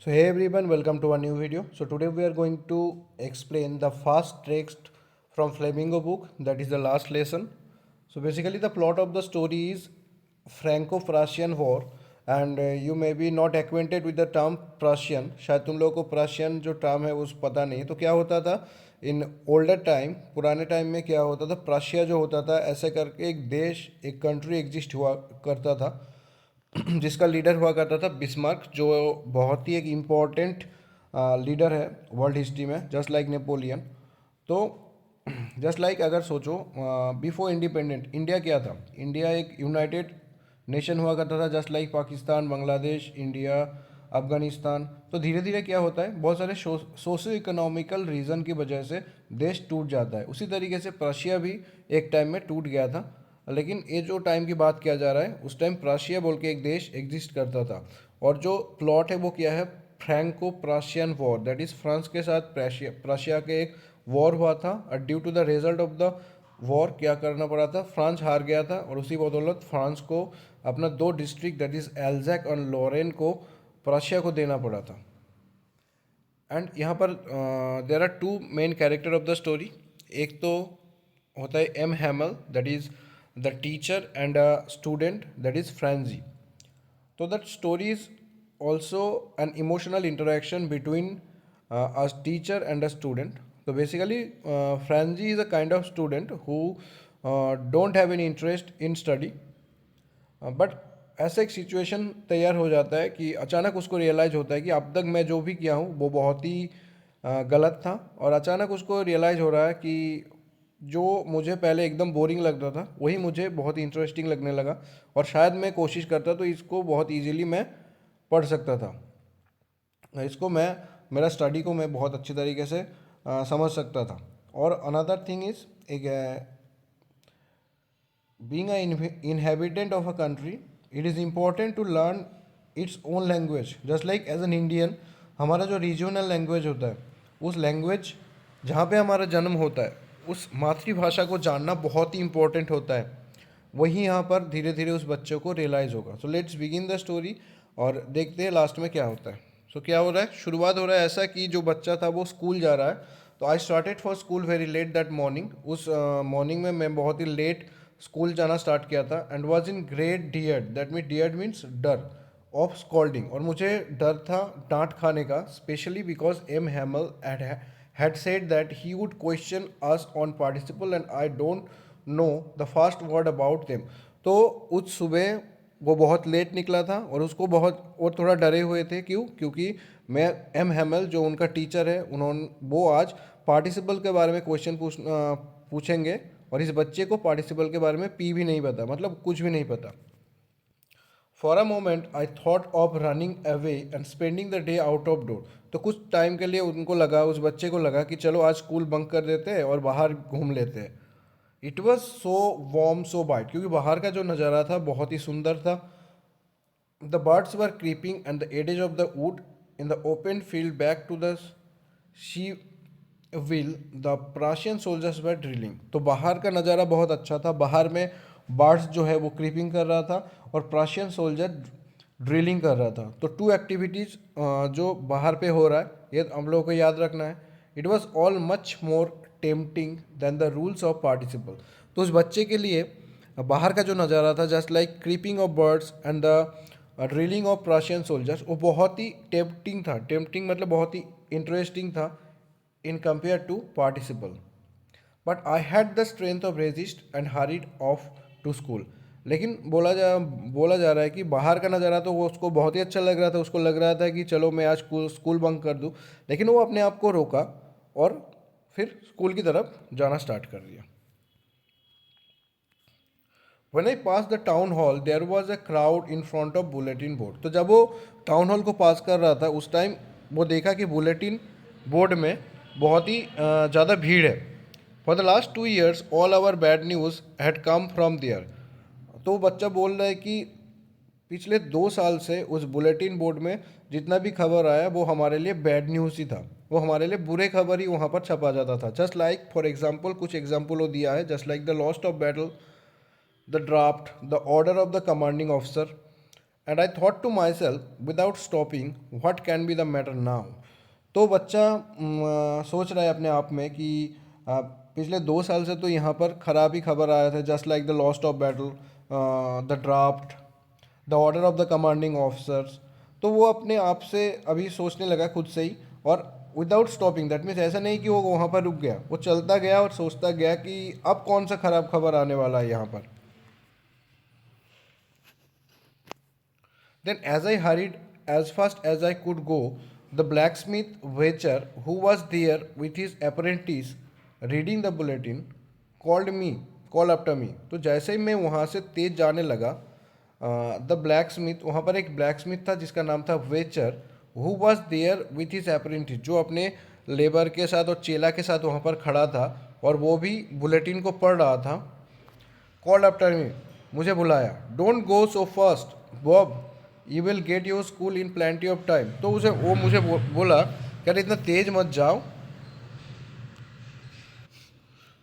So hey everyone, welcome to a new video. So today we are going to explain the fast text from Flamingo book. That is the last lesson. So basically the plot of the story is Franco-Prussian War, and you may be not acquainted with the term Prussian. शायद तुम लोगों को Prussian जो term है उस पता नहीं. तो क्या होता था इन ओल्डर टाइम, पुराने टाइम में क्या होता था, प्रशिया जो होता था ऐसे करके एक देश, एक कंट्री एग्जिस्ट हुआ करता था जिसका लीडर हुआ करता था बिस्मार्क, जो बहुत ही एक इम्पॉर्टेंट लीडर है वर्ल्ड हिस्ट्री में, जस्ट लाइक नेपोलियन. तो जस्ट लाइक अगर सोचो, बिफोर इंडिपेंडेंट इंडिया क्या था. इंडिया एक यूनाइटेड नेशन हुआ करता था, just like Pakistan, Bangladesh, India, Afghanistan. तो धीरे धीरे क्या होता है, बहुत सारे सोशो इकोनॉमिकल रीज़न की वजह से देश टूट जाता है. उसी तरीके से प्रशिया भी एक टाइम में टूट गया था. लेकिन ये जो टाइम की बात किया जा रहा है, उस टाइम प्राशिया बोल के एक देश एग्जिस्ट करता था. और जो प्लॉट है वो क्या है, Franco Prussian war. That is France के साथ प्राशिया प्राशिया के एक वॉर हुआ था. और due to the result of the war क्या करना पड़ा था, फ्रांस हार गया था. और उसी बदौलत फ्रांस को अपना दो डिस्ट्रिक्ट, दैट इज़ एल्जैक और लॉरेन को प्राशिया को देना पड़ा था. एंड यहाँ पर there are two main character of the story. एक तो होता है M Hamel, that is the teacher, and a student, that is Franz. तो that story is also an emotional interaction between a teacher and a student. तो basically Franz is a kind of student who don't have any interest in study. But ऐसा एक situation तैयार हो जाता है कि अचानक उसको रियलाइज़ होता है कि अब तक मैं जो भी किया हूँ वो बहुत ही गलत था. और अचानक उसको रियलाइज़ हो रहा है कि जो मुझे पहले एकदम बोरिंग लगता था वही मुझे बहुत इंटरेस्टिंग लगने लगा. और शायद मैं कोशिश करता तो इसको बहुत इजीली मैं पढ़ सकता था. इसको मैं, मेरा स्टडी को मैं बहुत अच्छी तरीके से समझ सकता था. और अनदर थिंग इज़, एक being an inhabitant of a country, it is important to learn its own language. Just like as an Indian, हमारा जो रीजनल लैंग्वेज होता है, उस लैंग्वेज जहाँ पे हमारा जन्म होता है, उस मातृभाषा को जानना बहुत ही इम्पोर्टेंट होता है. वही यहाँ पर धीरे धीरे उस बच्चे को रियलाइज़ होगा. So let's begin the story और देखते हैं लास्ट में क्या होता है. सो क्या हो रहा है, शुरुआत हो रहा है ऐसा कि जो बच्चा था वो स्कूल जा रहा है. तो I started for school very late that morning. उस मॉर्निंग में मैं बहुत ही लेट स्कूल जाना स्टार्ट किया था. And was in great dread, that mean dread means डर, ऑफ स्कॉल्डिंग. और मुझे डर था डांट खाने का, specially because M Hamel had said that he would question us on participle and I don't know the first word about them. तो उस सुबह वो बहुत लेट निकला था और उसको बहुत, और थोड़ा डरे हुए थे. क्यों? क्योंकि मैं, एम हैमल जो उनका टीचर है, उन्होंने, वो आज पार्टिसिपल के बारे में क्वेश्चन पूछेंगे. और इस बच्चे को पार्टिसिपल के बारे में पी भी नहीं पता, मतलब कुछ भी नहीं पता. For a moment I thought of running away and spending the day out of door. तो कुछ टाइम के लिए उनको लगा, उस बच्चे को लगा कि चलो आज स्कूल बंक कर देते हैं और बाहर घूम लेते हैं. It was so warm, so bright, क्योंकि बाहर का जो नज़ारा था बहुत ही सुंदर था. The birds were creeping and the edges of the wood in the open field back to the she will the Prussian soldiers were drilling. तो बाहर का नज़ारा बहुत अच्छा था. बाहर में बर्ड्स जो है वो क्रीपिंग कर रहा था और प्राशियन सोल्जर ड्रिलिंग कर रहा था. तो टू एक्टिविटीज़ जो बाहर पे हो रहा है, ये हम लोगों को याद रखना है. It was all much more tempting than the rules of participle. तो उस बच्चे के लिए बाहर का जो नज़ारा था, just like creeping of birds and the drilling of Prussian soldiers, वो बहुत ही टेम्पटिंग था. टेम्पटिंग मतलब बहुत ही इंटरेस्टिंग था in compared to participle. But I had the strength of resist and hurried off to school. लेकिन बोला जा रहा है कि बाहर का नज़ारा तो वो उसको बहुत ही अच्छा लग रहा था. उसको लग रहा था कि चलो मैं आज स्कूल बंक कर दूं. लेकिन वो अपने आप को रोका और फिर स्कूल की तरफ जाना स्टार्ट कर दिया. When I passed the town hall, there was a crowd in front of bulletin board. तो जब वो टाउन हॉल को पास कर रहा था, उस टाइम वो देखा कि बुलेटिन बोर्ड में बहुत ही ज़्यादा भीड़ है. For the last 2 years all our bad news had come from there. तो वो बच्चा बोल रहा है कि पिछले 2 साल से उस बुलेटिन बोर्ड में जितना भी खबर आया वो हमारे लिए बैड न्यूज़ ही था. वो हमारे लिए बुरे खबर ही वहाँ पर छपा जाता था. जस्ट लाइक फॉर एग्जाम्पल, कुछ एग्जाम्पल वो दिया है, just like the lost of battle, the draft, the order of the commanding officer, and I thought to myself without stopping what can be the matter now. तो बच्चा सोच रहा है अपने आप में कि पिछले 2 साल से तो यहाँ पर खराब ही खबर आया था, just like the lost of battle, the draft, the order of the commanding officers. तो वो अपने आप से अभी सोचने लगा खुद से ही, और विदाउट स्टॉपिंग, दैट मीन्स ऐसा नहीं कि वो वहाँ पर रुक गया, वो चलता गया और सोचता गया कि अब कौन सा खराब खबर आने वाला है यहाँ पर। Then, as I hurried as fast as I could go, the blacksmith Wacher, who was there with his apprentice reading the bulletin, called after me. तो जैसे ही मैं वहाँ से तेज जाने लगा, द ब्लैक वहाँ पर एक ब्लैक स्मिथ था जिसका नाम था Wachter, who was there with his apprentice, जो अपने लेबर के साथ और चेला के साथ वहाँ पर खड़ा था और वो भी बुलेटिन को पढ़ रहा था। कॉल्ड आफ्टर मी, मुझे बुलाया। Don't go so fast Bob, you will get your school in plenty of time. तो उसे वो मुझे बोला कि अरे इतना तेज मत जाओ,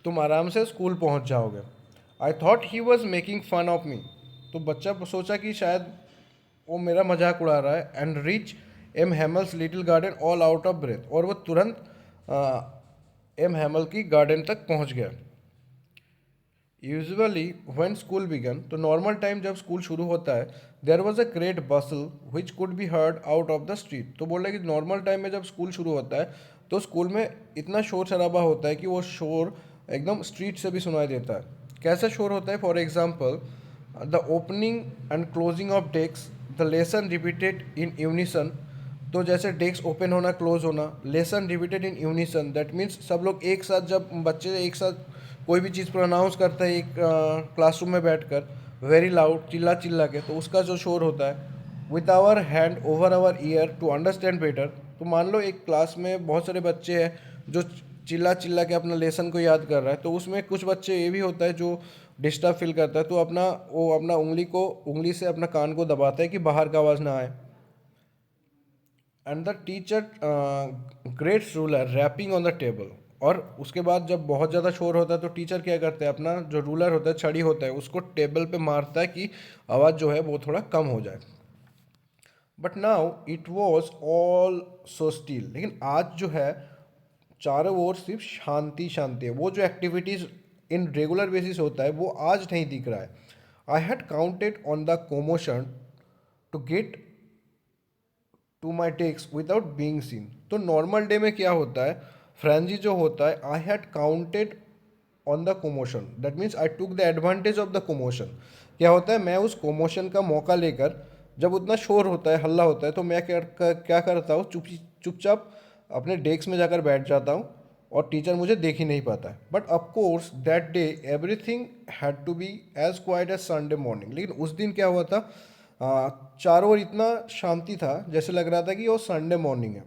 तुम आराम से स्कूल पहुंच जाओगे। I thought he was making fun of me. तो बच्चा सोचा कि शायद वो मेरा मजाक उड़ा रहा है। And reached M Hamel's little garden all out of breath, और वो तुरंत एम हेमल की गार्डन तक पहुंच गया। यूजुअली व्हेन स्कूल बिगन, तो नॉर्मल टाइम जब स्कूल शुरू होता है, there was a great bustle which could be heard out of the street. तो बोल रहे कि नॉर्मल टाइम में जब स्कूल शुरू होता है तो स्कूल में इतना शोर शराबा होता है कि वो शोर एकदम स्ट्रीट से भी सुनाई देता है। कैसा शोर होता है? For example, the opening and closing of desk, the lesson repeated in unison. तो जैसे डेस्क ओपन होना, क्लोज होना, lesson repeated in unison, that means सब लोग एक साथ, जब बच्चे एक साथ कोई भी चीज़ प्रोनाउंस करता है एक क्लासरूम में बैठकर वेरी लाउड, चिल्ला चिल्ला के, तो उसका जो शोर होता है। With our hand over our ear to understand better. तो मान लो एक क्लास में बहुत सारे बच्चे हैं जो चिल्ला चिल्ला के अपना लेसन को याद कर रहा है, तो उसमें कुछ बच्चे ये भी होता है जो डिस्टर्ब फील करता है, तो अपना उंगली से अपना कान को दबाता है कि बाहर का आवाज़ ना आए। And the teacher great ruler rapping on the table. और उसके बाद जब बहुत ज़्यादा शोर होता है तो टीचर क्या करते हैं, अपना जो रूलर होता है, छड़ी होता है, उसको टेबल पे मारता है कि आवाज़ जो है वो थोड़ा कम हो जाए। But now it was all so steel. लेकिन आज जो है चारों ओर सिर्फ शांति शांति है। वो जो एक्टिविटीज़ इन रेगुलर बेसिस होता है वो आज नहीं दिख रहा है। I had counted on the commotion to get to my टेक्स विदाउट बींग सीन। तो नॉर्मल डे में क्या होता है, फ्रेंजी जो होता है, I had counted on the commotion, that means I took the advantage of the commotion. क्या होता है, मैं उस कोमोशन का मौका लेकर, जब उतना शोर होता है, हल्ला होता है, तो मैं क्या करता हूँ, चुपचाप अपने डेस्क में जाकर बैठ जाता हूँ और टीचर मुझे देख ही नहीं पाता है। But of course that day everything had to be as quiet as Sunday morning. लेकिन उस दिन क्या हुआ था, चारों ओर इतना शांति था जैसे लग रहा था कि वो संडे मॉर्निंग है।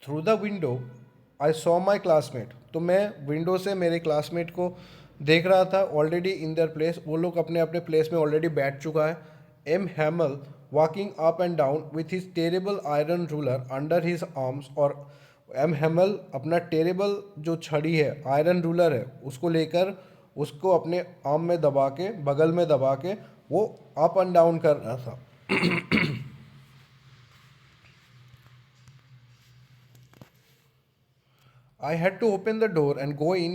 Through the window I saw my classmate. तो मैं विंडो से मेरे क्लासमेट को देख रहा था, ऑलरेडी इन देयर प्लेस, वो लोग अपने अपने प्लेस में ऑलरेडी बैठ चुका है। M Hamel walking up and down with his terrible iron ruler under his arms. और एम हैमल अपना टेरेबल जो छड़ी है, आयरन रूलर है, उसको लेकर उसको अपने आर्म में दबा के, बगल में दबा के वो अप एंड डाउन कर रहा था। I had to open the door and go in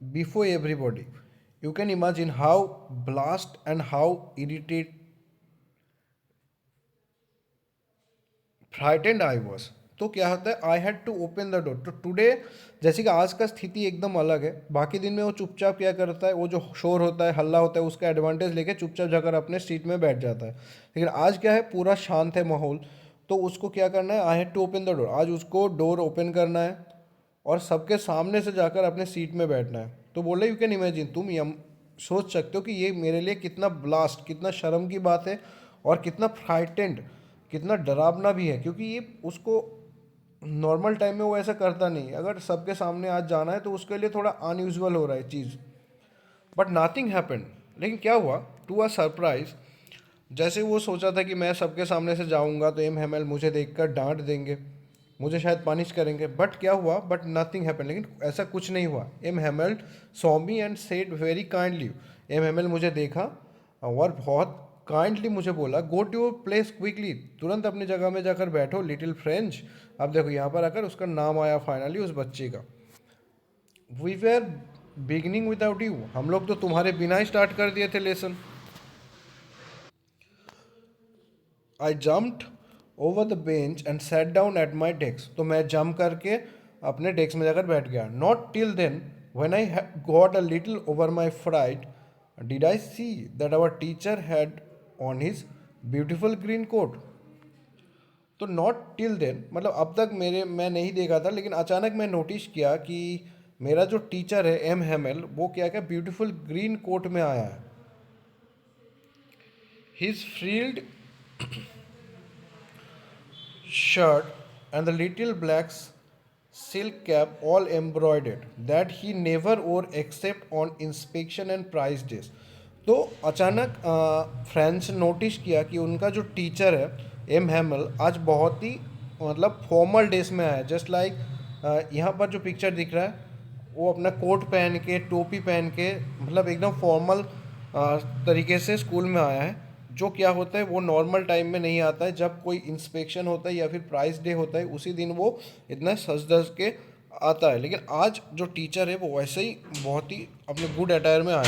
before everybody. You can imagine how blast and how irritated, frightened I was. तो क्या होता है, I had to open the door. तो today जैसे कि आज का स्थिति एकदम अलग है। बाकी दिन में वो चुपचाप क्या करता है, वो जो शोर होता है, हल्ला होता है, उसका एडवांटेज लेके चुपचाप जाकर अपने सीट में बैठ जाता है। लेकिन आज क्या है, पूरा शांत है माहौल, तो उसको क्या करना है, I had to open the door. आज उसको डोर ओपन करना है और सबके सामने से जाकर अपने सीट में बैठना है। तो बोले, यू कैन इमेजिन, तुम सोच सकते हो कि ये मेरे लिए कितना ब्लास्ट, कितना शर्म की बात है और कितना फ्राइटेंड, कितना डरावना भी है, क्योंकि ये उसको नॉर्मल टाइम में वो ऐसा करता नहीं। अगर सबके सामने आज जाना है तो उसके लिए थोड़ा अनयूजुअल हो रहा है चीज़। But nothing happened. लेकिन क्या हुआ, टू अ सरप्राइज, जैसे वो सोचा था कि मैं सबके सामने से जाऊंगा तो एम हेमल मुझे देखकर डांट देंगे, मुझे शायद पनिश करेंगे। बट क्या हुआ, बट नथिंग हैपन। लेकिन ऐसा कुछ नहीं हुआ। M Hamel saw me and said very kindly. M Hamel मुझे देखा और बहुत काइंडली मुझे बोला, go to your place quickly, तुरंत अपनी जगह में जाकर बैठो लिटिल फ्रेंच। अब देखो यहाँ पर आकर उसका नाम आया फाइनली उस बच्चे का। We were beginning without you, हम लोग तो तुम्हारे बिना ही स्टार्ट कर दिए थे lesson. I jumped over the bench and sat down at my desk, तो मैं जंप करके अपने डेस्क में जाकर बैठ गया। Not till then when I got a little over my fright did I see that our teacher had on his beautiful green coat. तो not till then मतलब अब तक मैं नहीं देखा था, लेकिन अचानक मैं नोटिस किया कि मेरा जो टीचर है एम हेमल, वो क्या क्या ब्यूटीफुल ग्रीन कोट में आया है। His frilled shirt and the little black silk cap all embroidered that he never wore except on inspection and prize days। तो अचानक फ्रेंच नोटिस किया कि उनका जो टीचर है एम हैमल आज बहुत ही मतलब फॉर्मल ड्रेस में आया, जस्ट लाइक यहाँ पर जो पिक्चर दिख रहा है वो अपना कोट पहन के टोपी पहन के मतलब एकदम फॉर्मल तरीके से स्कूल में आया है। जो क्या होता है वो नॉर्मल टाइम में नहीं आता है, जब कोई इंस्पेक्शन होता है या फिर प्राइस डे होता है उसी दिन वो इतना सज धज के आता है। लेकिन आज जो टीचर है वो वैसे ही बहुत ही अपने गुड अटायर में आया।